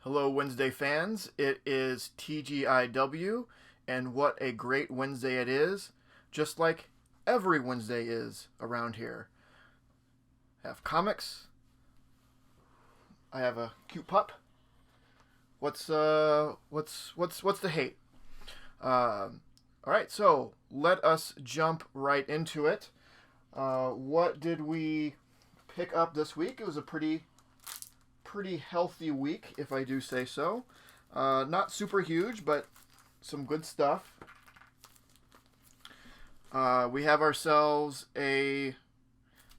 Hello, Wednesday fans. It is TGIW, and what a great Wednesday it is, just like every Wednesday is around here. I have comics. I have a cute pup. What's the hate? All right, so let us jump right into it. What did we pick up this week? It was a pretty healthy week, if I do say so. Not super huge, but some good stuff. We have ourselves a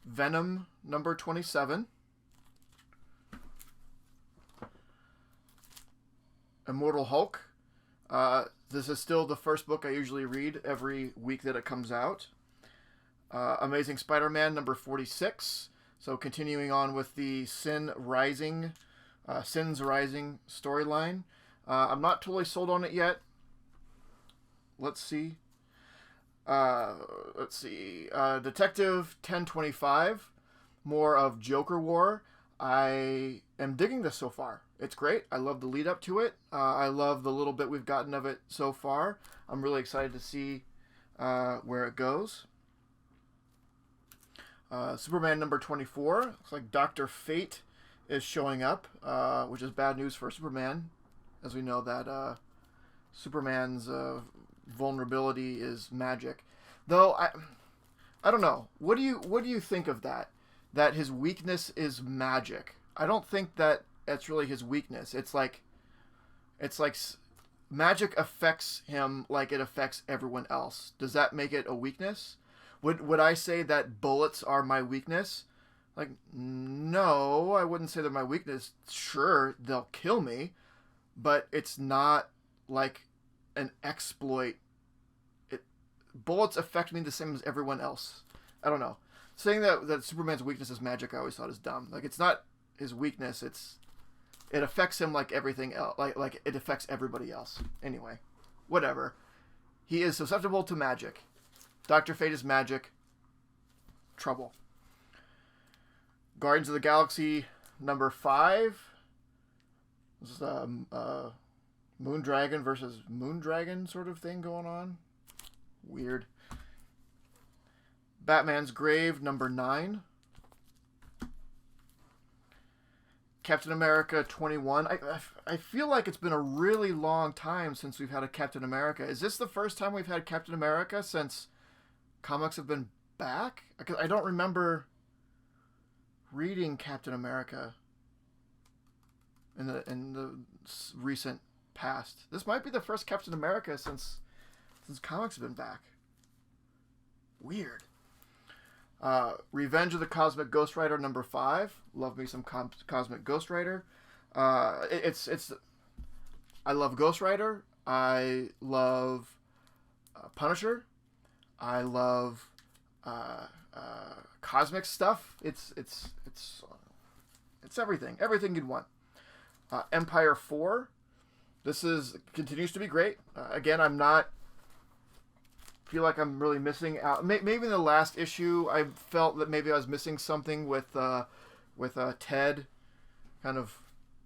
Venom number 27. Immortal Hulk. This is still the first book I usually read every week that it comes out. Amazing Spider-Man number 46. So continuing on with the Sins Rising storyline. I'm not totally sold on it yet. Let's see. Detective 1025. More of Joker War. I am digging this so far. It's great. I love the lead up to it. I love the little bit we've gotten of it so far. I'm really excited to see where it goes. Superman number 24. Looks like Dr. Fate is showing up, which is bad news for Superman, as we know that Superman's vulnerability is magic. Though I don't know. What do you think of that? That his weakness is magic. I don't think that that's really his weakness. It's like magic affects him like it affects everyone else. Does that make it a weakness? Would I say that bullets are my weakness? Like, no, I wouldn't say they're my weakness. Sure, they'll kill me, but it's not like an exploit. Bullets affect me the same as everyone else. I don't know. Saying that Superman's weakness is magic, I always thought is dumb. Like, it's not his weakness. It affects him like everything else. Like it affects everybody else. Anyway, whatever. He is susceptible to magic. Dr. Fate is magic. Trouble. Guardians of the Galaxy number 5. This is Moondragon versus Moondragon sort of thing going on. Weird. Batman's Grave number 9. Captain America 21. I feel like it's been a really long time since we've had a Captain America. Is this the first time we've had Captain America since comics have been back? Because I don't remember reading Captain America in the recent past. This might be the first Captain America since comics have been back. Weird. Revenge of the Cosmic Ghost Rider number 5. Love me some Cosmic Ghost Rider. It's I love Ghost Rider. I love Punisher. I love cosmic stuff. It's everything you'd want. Empire 4. This continues to be great. Again, I'm not feel like I'm really missing out. Maybe in the last issue, I felt that maybe I was missing something with Ted, kind of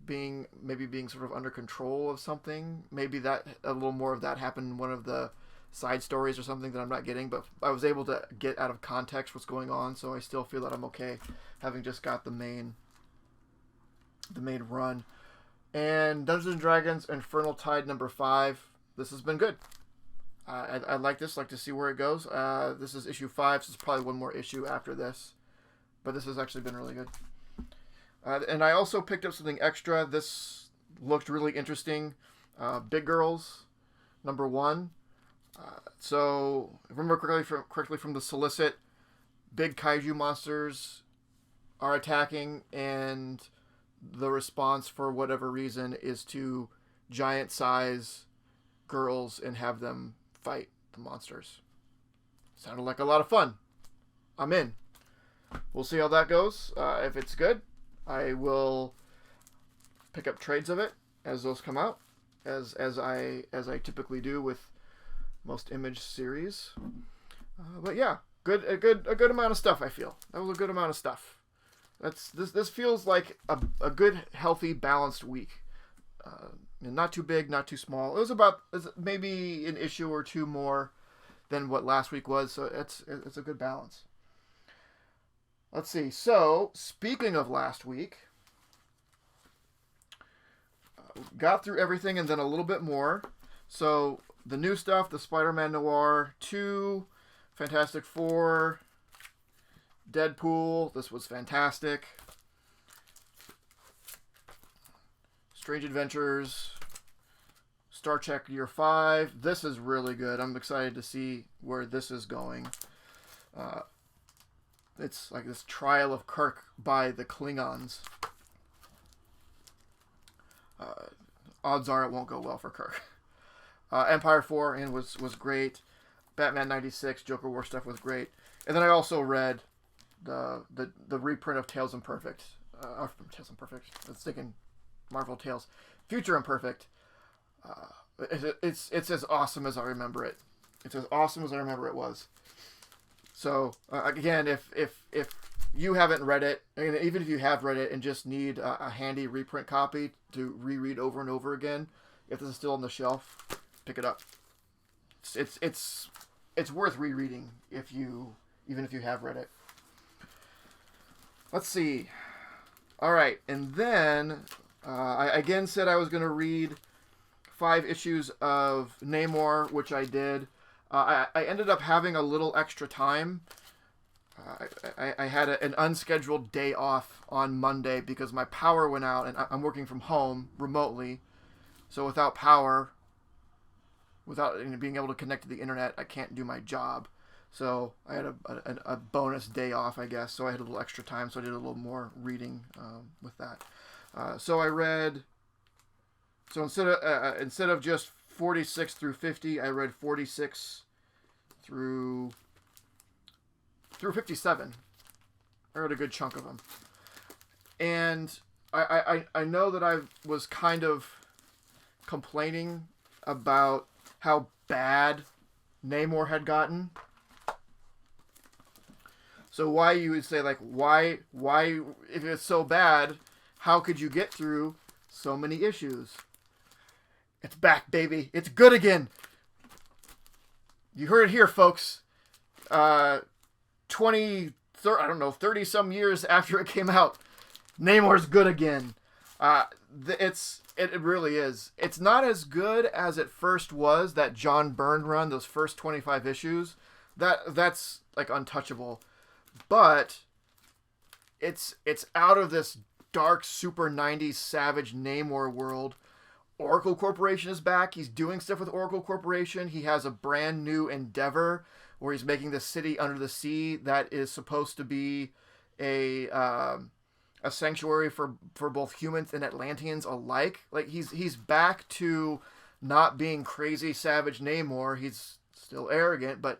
being sort of under control of something. Maybe that a little more of that happened in one of the side stories or something that I'm not getting. But I was able to get out of context what's going on, so I still feel that I'm okay, having just got the main run. And Dungeons and Dragons Infernal Tide number 5. This has been good. I like this. Like to see where it goes. This is issue 5, so it's probably one more issue after this. But this has actually been really good. And I also picked up something extra. This looked really interesting. Big Girls, number 1. So, if I remember correctly from the solicit, big kaiju monsters are attacking, and the response, for whatever reason, is to giant size girls and have them fight the monsters. Sounded like a lot of fun. I'm in. We'll see how that goes. If it's good, I will pick up trades of it as those come out, as I typically do with most Image series. But yeah, a good amount of stuff. I feel that was a good amount of stuff. This feels like a good, healthy, balanced week. Not too big, not too small. It was maybe an issue or two more than what last week was, so it's a good balance. Let's see. So, speaking of last week, got through everything and then a little bit more. So, the new stuff, the Spider-Man Noir 2, Fantastic Four, Deadpool, this was fantastic. Strange Adventures, Star Trek Year 5. This is really good. I'm excited to see where this is going. It's like this trial of Kirk by the Klingons. Odds are it won't go well for Kirk. Empire 4 was great. Batman 96, Joker War stuff was great. And then I also read the reprint of Tales Imperfect. Tales Imperfect. I was thinking Marvel Tales. Future Imperfect. It's as awesome as I remember it. It's as awesome as I remember it was. So, again, if you haven't read it, and even if you have read it and just need a handy reprint copy to reread over and over again, if this is still on the shelf, pick it up. It's worth rereading even if you have read it. Let's see. All right, and then I again said I was going to read 5 issues of Namor, which I did. I ended up having a little extra time. I had an unscheduled day off on Monday because my power went out, and I'm working from home remotely. So without power, without being able to connect to the internet, I can't do my job. So I had a bonus day off, I guess. So I had a little extra time, so I did a little more reading with that. So I read. So instead of just 46 through 50, I read 46 through 57. I read a good chunk of them, and I know that I was kind of complaining about how bad Namor had gotten. So why you would say, like, why if it's so bad, how could you get through so many issues? It's back, baby. It's good again. You heard it here, folks. 30 some years after it came out, Namor's good again. It really is. It's not as good as it first was, that John Byrne run, those first 25 issues. That's like untouchable. But it's out of this dark super 90s savage Namor world. Oracle Corporation is back. He's doing stuff with Oracle Corporation. He has a brand new endeavor where he's making this city under the sea that is supposed to be a sanctuary for both humans and Atlanteans alike. Like he's back to not being crazy savage Namor. He's still arrogant, but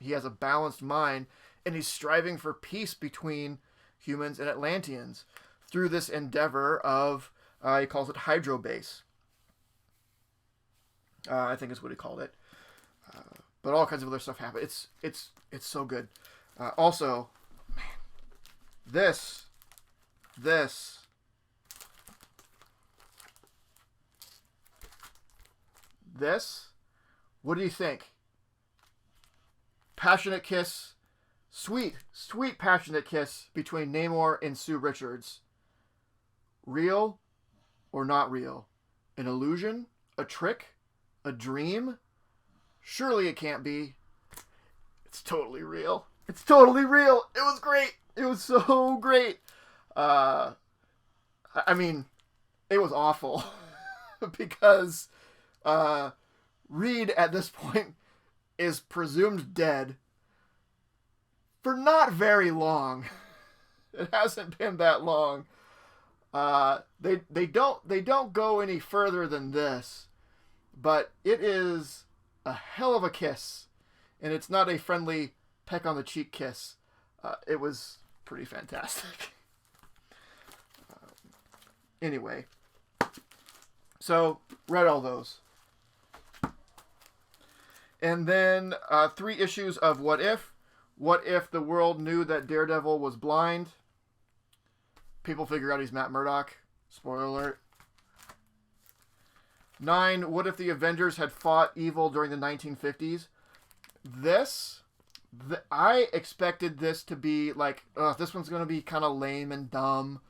he has a balanced mind, and he's striving for peace between humans and Atlanteans through this endeavor of he calls it Hydrobase. I think is what he called it. But all kinds of other stuff happen. It's so good. Also, man, this. What do you think? Passionate kiss, sweet passionate kiss between Namor and Sue Richards. Real or not real? An illusion? A trick? A dream? Surely it can't be. It's totally real. It's totally real. It was great. It was so great. I mean, it was awful because Reed at this point is presumed dead for not very long. It hasn't been that long. They don't go any further than this. But it is a hell of a kiss. And it's not a friendly peck on the cheek kiss. It was pretty fantastic. Anyway. So, read all those. And then 3 issues of What If. What if the world knew that Daredevil was blind? People figure out he's Matt Murdock. Spoiler alert. 9, what if the Avengers had fought evil during the 1950s? I expected this to be like, this one's going to be kind of lame and dumb.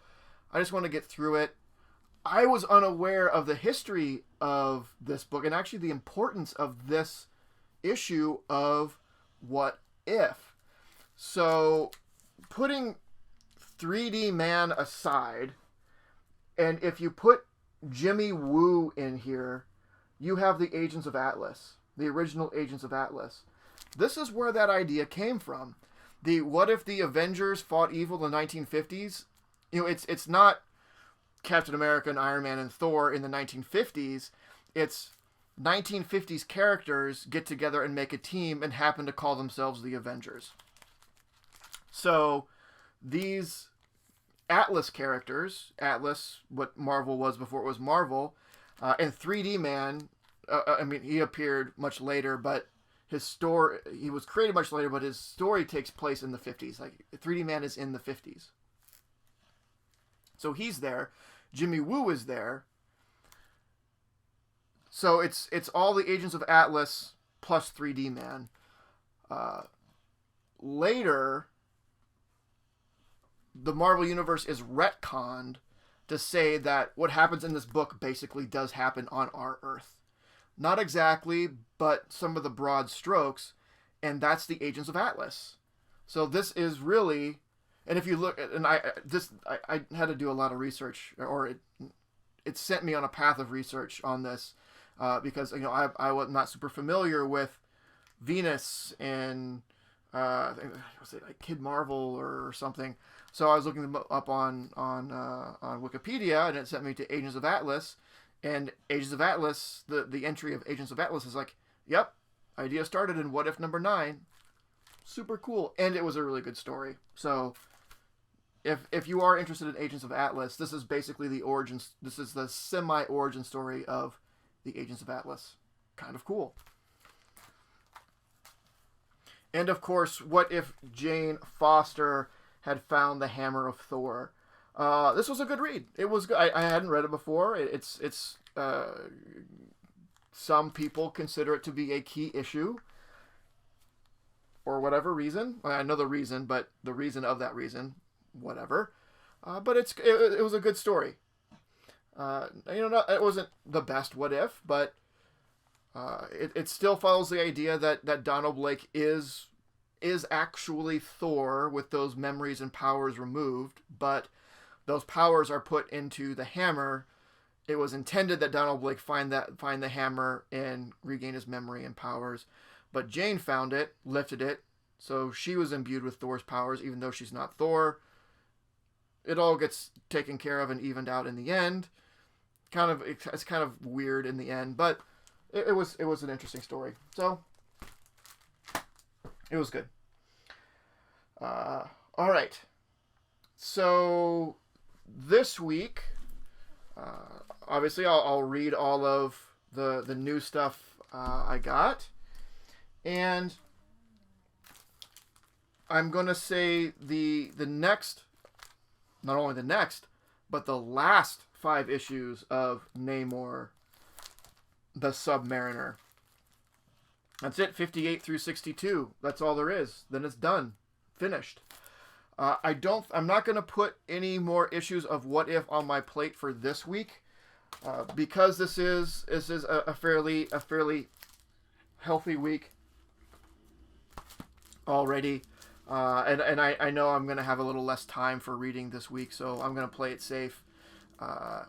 I just want to get through it. I was unaware of the history of this book and actually the importance of this issue of What If. So, putting 3D Man aside, and if you put Jimmy Woo in here, you have the Agents of Atlas, the original Agents of Atlas. This is where that idea came from. The what if the Avengers fought evil in the 1950s? You know, it's not Captain America and Iron Man and Thor in the 1950s. It's 1950s characters get together and make a team and happen to call themselves the Avengers. So these Atlas characters, Atlas, what Marvel was before it was Marvel, and 3D Man, he appeared much later, but he was created much later, but his story takes place in the 50s. Like, 3D Man is in the 50s. So he's there. Jimmy Woo is there. So it's all the Agents of Atlas plus 3D Man. Later, the Marvel Universe is retconned to say that what happens in this book basically does happen on our Earth. Not exactly, but some of the broad strokes, and that's the Agents of Atlas. So this is really, and if you look at, and I had to do a lot of research, or it sent me on a path of research on this, because I was not super familiar with Venus and I think was it like Kid Marvel or something. So I was looking them up on Wikipedia, and it sent me to Agents of Atlas. And Agents of Atlas, the entry of Agents of Atlas is like, yep, idea started in What If number 9. Super cool. And it was a really good story. So if you are interested in Agents of Atlas, this is basically this is the semi-origin story of the Agents of Atlas. Kind of cool. And of course, what if Jane Foster had found the Hammer of Thor? This was a good read. It was good. I hadn't read it before. It's some people consider it to be a key issue for whatever reason. Well, I know the reason, but the reason of that reason, whatever. But it was a good story. It wasn't the best What If, but it still follows the idea that Donald Blake is actually Thor with those memories and powers removed, but those powers are put into the hammer. It was intended that Donald Blake find the hammer and regain his memory and powers, but Jane found it, lifted it, so she was imbued with Thor's powers, even though she's not Thor. It all gets taken care of and evened out in the end. It's kind of weird in the end, but it was an interesting story. So it was good. All right. So this week, obviously, I'll read all of the new stuff I got, and I'm gonna say the next, not only the next, but the last 5 issues of Namor, the Submariner. That's it, 58 through 62. That's all there is. Then it's done, finished. I'm not going to put any more issues of What If on my plate for this week, because this is a fairly healthy week already, and I know I'm going to have a little less time for reading this week, so I'm going to play it safe,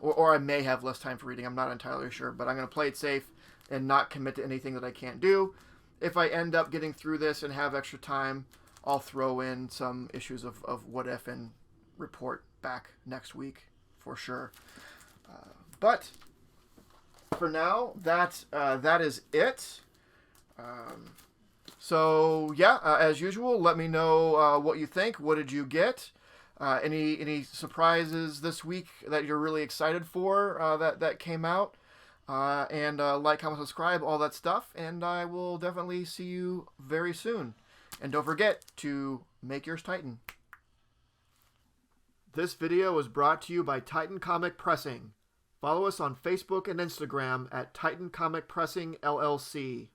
or I may have less time for reading. I'm not entirely sure, but I'm going to play it safe and not commit to anything that I can't do. If I end up getting through this and have extra time, I'll throw in some issues of What If and report back next week for sure. But for now, that is it. So yeah, as usual, let me know what you think. What did you get? Any surprises this week that you're really excited for that came out? And like, comment, subscribe, all that stuff. And I will definitely see you very soon. And don't forget to make yours Titan. This video was brought to you by Titan Comic Pressing. Follow us on Facebook and Instagram at Titan Comic Pressing LLC.